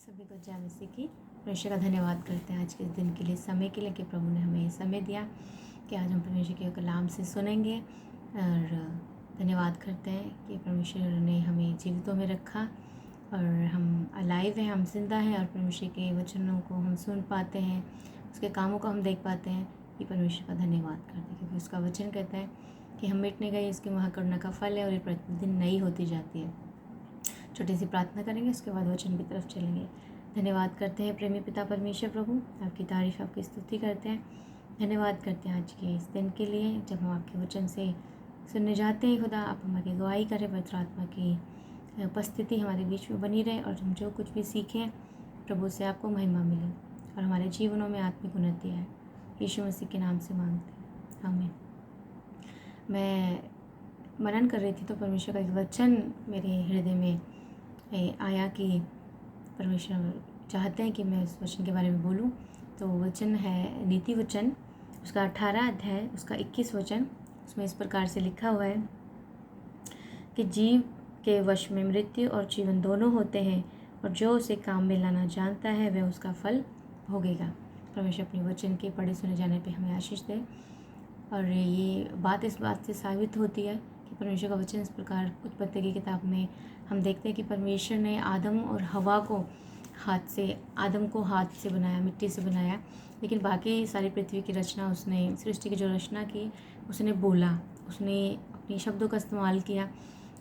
सभी को जय मसीह की। परमेश्वर का धन्यवाद करते हैं आज के दिन के लिए, समय के लिए कि प्रभु ने हमें समय दिया कि आज हम परमेश्वर के कलाम से सुनेंगे। और धन्यवाद करते हैं कि परमेश्वर ने हमें जीवितों में रखा और हम अलाइव हैं, हम जिंदा हैं और परमेश्वर के वचनों को हम सुन पाते हैं, उसके कामों को हम देख पाते हैं। ये परमेश्वर का धन्यवाद करते हैं क्योंकि उसका वचन कहता है कि हम मिटने गए, इसकी महाकरुणा का फल है और ये प्रतिदिन नई होती जाती है। छोटी सी प्रार्थना करेंगे, उसके बाद वचन की तरफ चलेंगे। धन्यवाद करते हैं प्रेमी पिता परमेश्वर प्रभु, आपकी तारीफ आपकी स्तुति करते हैं। धन्यवाद करते हैं आज के इस दिन के लिए जब हम आपके वचन से सुनने जाते हैं। खुदा आप हमारी गवाही करें, पवित्र आत्मा की उपस्थिति हमारे बीच में बनी रहे और हम जो कुछ भी सीखें प्रभु से आपको महिमा मिले और हमारे जीवनों में आत्मिक उन्नति आए। यीशु मसीह के नाम से मांगते हैं, आमीन। मैं मनन कर रही थी तो परमेश्वर का एक वचन मेरे हृदय में आया कि परमेश्वर चाहते हैं कि मैं इस वचन के बारे में बोलूं। तो वचन है नीति वचन, उसका 18 अध्याय, उसका 21 वचन। उसमें इस प्रकार से लिखा हुआ है कि जीव के वश में मृत्यु और जीवन दोनों होते हैं और जो उसे काम में लाना जानता है वह उसका फल भोगेगा। परमेश्वर अपने वचन के पढ़े सुने जाने पे हमें आशीष दे। और ये बात इस बात से साबित होती है कि परमेश्वर का वचन इस प्रकार उत्पत्ति की किताब में हम देखते हैं कि परमेश्वर ने आदम और हवा को आदम को हाथ से बनाया, मिट्टी से बनाया, लेकिन बाकी सारी पृथ्वी की रचना, उसने सृष्टि की जो रचना की उसने बोला, उसने अपने शब्दों का इस्तेमाल किया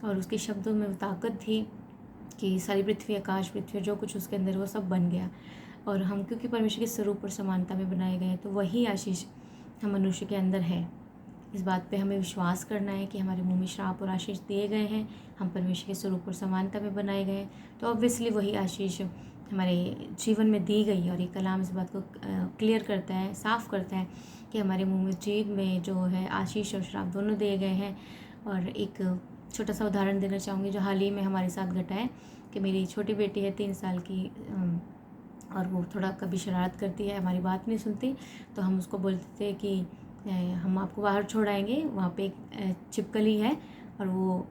और उसके शब्दों में वो ताकत थी कि सारी पृथ्वी, आकाश, पृथ्वी जो कुछ उसके अंदर वो सब बन गया। और हम क्योंकि परमेश्वर के स्वरूप और समानता में बनाए गए हैं तो वही आशीष हम मनुष्य के अंदर है। इस बात पे हमें विश्वास करना है कि हमारे मुंह में श्राप और आशीष दिए गए हैं, हम परमेश्वर के स्वरूप और समानता में बनाए गए हैं, तो ऑब्वियसली वही आशीष हमारे जीवन में दी गई। और ये कलाम इस बात को क्लियर करता है, साफ करता है कि हमारे मुंह में जीव में जो है आशीष और श्राप दोनों दिए गए हैं। और एक छोटा सा उदाहरण देना चाहूँगी जो हाल ही में हमारे साथ घटा है कि मेरी छोटी बेटी है 3 साल की और वो थोड़ा कभी शरारत करती है, हमारी बात नहीं सुनती, तो हम उसको बोलते थे कि हम आपको बाहर छोड़ आएंगे, वहाँ पे एक छिपकली है और वो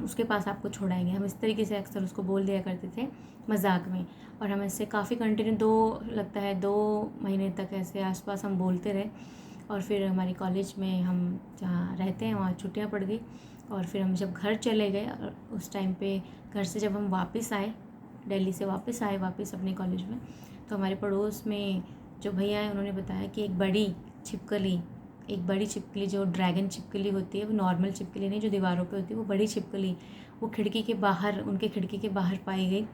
उसके पास आपको छोड़ाएंगे। हम इस तरीके से अक्सर उसको बोल दिया करते थे मजाक में। और हम इससे काफ़ी कंटिन्यू 2 महीने तक ऐसे आसपास हम बोलते रहे। और फिर हमारी कॉलेज में हम जहाँ रहते हैं वहाँ छुट्टियाँ पड़ गई और फिर हम जब घर चले गए और उस टाइम पे घर से जब हम वापस आए, दिल्ली से वापस अपने कॉलेज में, तो हमारे पड़ोस में जो भैया हैं उन्होंने बताया कि एक बड़ी छिपकली जो ड्रैगन छिपकली होती है, वो नॉर्मल छिपकली नहीं जो दीवारों पे होती है, वो बड़ी छिपकली वो उनके खिड़की के बाहर पाई गई।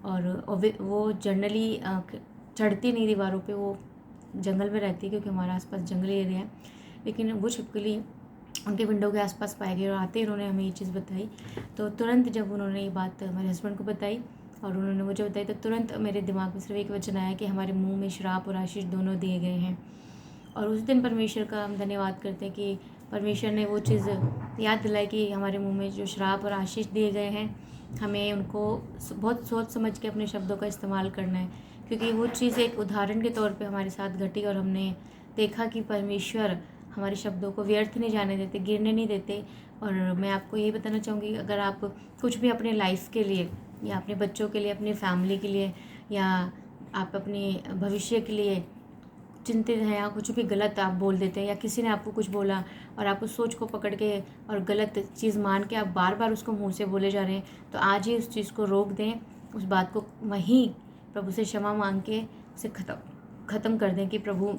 और वो जनरली चढ़ती नहीं दीवारों पे, वो जंगल में रहती है क्योंकि हमारे आसपास जंगली एरिया है, लेकिन वो छिपकली उनके विंडो के आसपास पाई गई। और आते ही उन्होंने हमें ये चीज़ बताई, तो तुरंत जब उन्होंने ये बात हमारे हस्बैंड को बताई और उन्होंने मुझे बताई, तो तुरंत मेरे दिमाग में सिर्फ एक वचन आया कि हमारे मुंह में श्राप और आशीष दोनों दिए गए हैं। और उस दिन परमेश्वर का हम धन्यवाद करते हैं कि परमेश्वर ने वो चीज़ याद दिलाई कि हमारे मुंह में जो श्राप और आशीष दिए गए हैं, हमें उनको बहुत सोच समझ के अपने शब्दों का इस्तेमाल करना है, क्योंकि वो चीज़ एक उदाहरण के तौर पे हमारे साथ घटी और हमने देखा कि परमेश्वर हमारे शब्दों को व्यर्थ नहीं जाने देते, गिरने नहीं देते। और मैं आपको यही बताना चाहूँगी, अगर आप कुछ भी अपने लाइफ के लिए या अपने बच्चों के लिए, अपनी फैमिली के लिए या आप अपने भविष्य के लिए चिंतित हैं या कुछ भी गलत आप बोल देते हैं या किसी ने आपको कुछ बोला और आप उस सोच को पकड़ के और गलत चीज़ मान के आप बार बार उसको मुंह से बोले जा रहे हैं, तो आज ही उस चीज़ को रोक दें, उस बात को वहीं प्रभु से क्षमा मांग के उसे ख़त्म कर दें कि प्रभु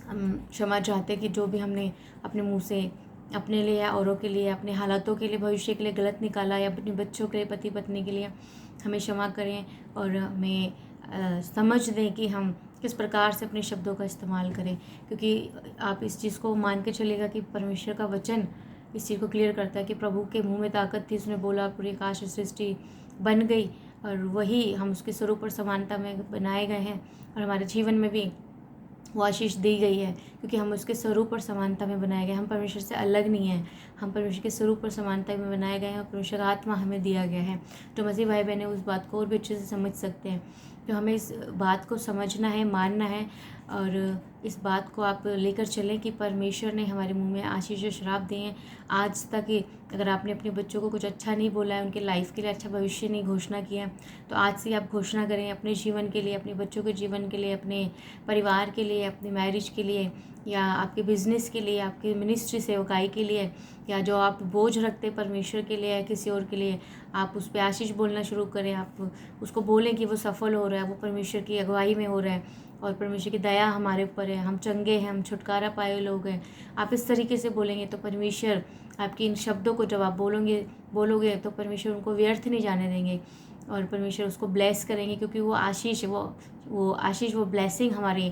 हम क्षमा चाहते कि जो भी हमने अपने मुंह से अपने लिए या औरों के लिए, अपने हालातों के लिए, भविष्य के लिए गलत निकाला या अपने बच्चों के लिए, पति पत्नी के लिए, हमें क्षमा करें और हमें समझ दें कि हम किस प्रकार से अपने शब्दों का इस्तेमाल करें। क्योंकि आप इस चीज़ को मान के चलेगा कि परमेश्वर का वचन इस चीज़ को क्लियर करता है कि प्रभु के मुंह में ताकत थी, उसने बोला पूरी आकाश सृष्टि बन गई और वही हम उसके स्वरूप और समानता में बनाए गए हैं और हमारे जीवन में भी वो आशीष दी गई है क्योंकि हम उसके स्वरूप और समानता में बनाए गए। हम परमेश्वर से अलग नहीं हैं, हम परमेश्वर के स्वरूप और समानता में बनाए गए हैं और परमेश्वर का आत्मा हमें दिया गया है। तो मसीह भाई बहनें उस बात को और भी अच्छे से समझ सकते हैं तो हमें इस बात को समझना है, मानना है और इस बात को आप लेकर चलें कि परमेश्वर ने हमारे मुंह में आशीष और श्राप दिए हैं। आज तक अगर आपने अपने बच्चों को कुछ अच्छा नहीं बोला है, उनके लाइफ के लिए अच्छा भविष्य नहीं घोषणा किया, तो आज से आप घोषणा करें अपने जीवन के लिए, अपने बच्चों के जीवन के लिए, अपने परिवार के लिए, अपने मैरिज के लिए, या आपके बिजनेस के लिए, आपकी मिनिस्ट्री सेवकाई के लिए, या जो आप बोझ रखते हैं परमेश्वर के लिए या किसी और के लिए, आप उस पर आशीष बोलना शुरू करें। आप उसको बोलें कि वो सफल हो रहा है, वो परमेश्वर की अगुवाई में हो रहा है और परमेश्वर की दया हमारे ऊपर है, हम चंगे हैं, हम छुटकारा पाए लोग हैं। आप इस तरीके से बोलेंगे तो परमेश्वर आपके इन शब्दों को जब आप बोलोगे तो परमेश्वर उनको व्यर्थ नहीं जाने देंगे और परमेश्वर उसको ब्लेस करेंगे, क्योंकि वो आशीष वो ब्लेसिंग हमारे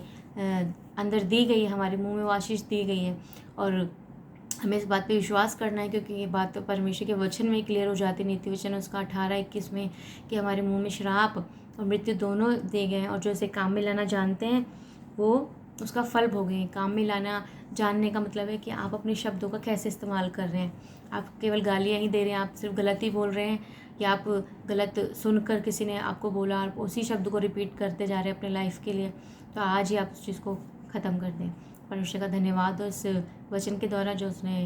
अंदर दी गई है, हमारे मुंह में वो आशीष दी गई है। और हमें इस बात पे विश्वास करना है, क्योंकि ये बात तो परमेश्वर के वचन में क्लियर हो जाती है, नीति वचन उसका 18-21 में, कि हमारे मुंह में श्राप और मृत्यु दोनों दे गए हैं और जो इसे काम में लाना जानते हैं वो उसका फल भोगें। काम में लाना जानने का मतलब है कि आप अपने शब्दों का कैसे इस्तेमाल कर रहे हैं। आप केवल गालियाँ ही दे रहे हैं, आप सिर्फ गलत ही बोल रहे हैं, या आप गलत सुनकर किसी ने आपको बोला और उसी शब्द को रिपीट करते जा रहे हैं अपने लाइफ के लिए, तो आज ही आप उस चीज़ को ख़त्म कर दें। परमेश्वर का धन्यवाद हो इस वचन के द्वारा जो उसने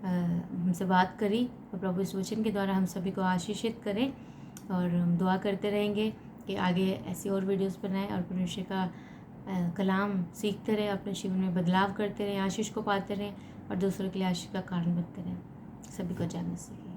हमसे बात करी, और प्रभु इस वचन के द्वारा हम सभी को आशीषित करें और हम दुआ करते रहेंगे कि आगे ऐसी और वीडियोस बनाएं और परमेश्वर का कलाम सीखते रहें, अपने जीवन में बदलाव करते रहें, आशीष को पाते रहें और दूसरों के लिए आशीष का कारण बनते रहें। सभी को जय मसीह।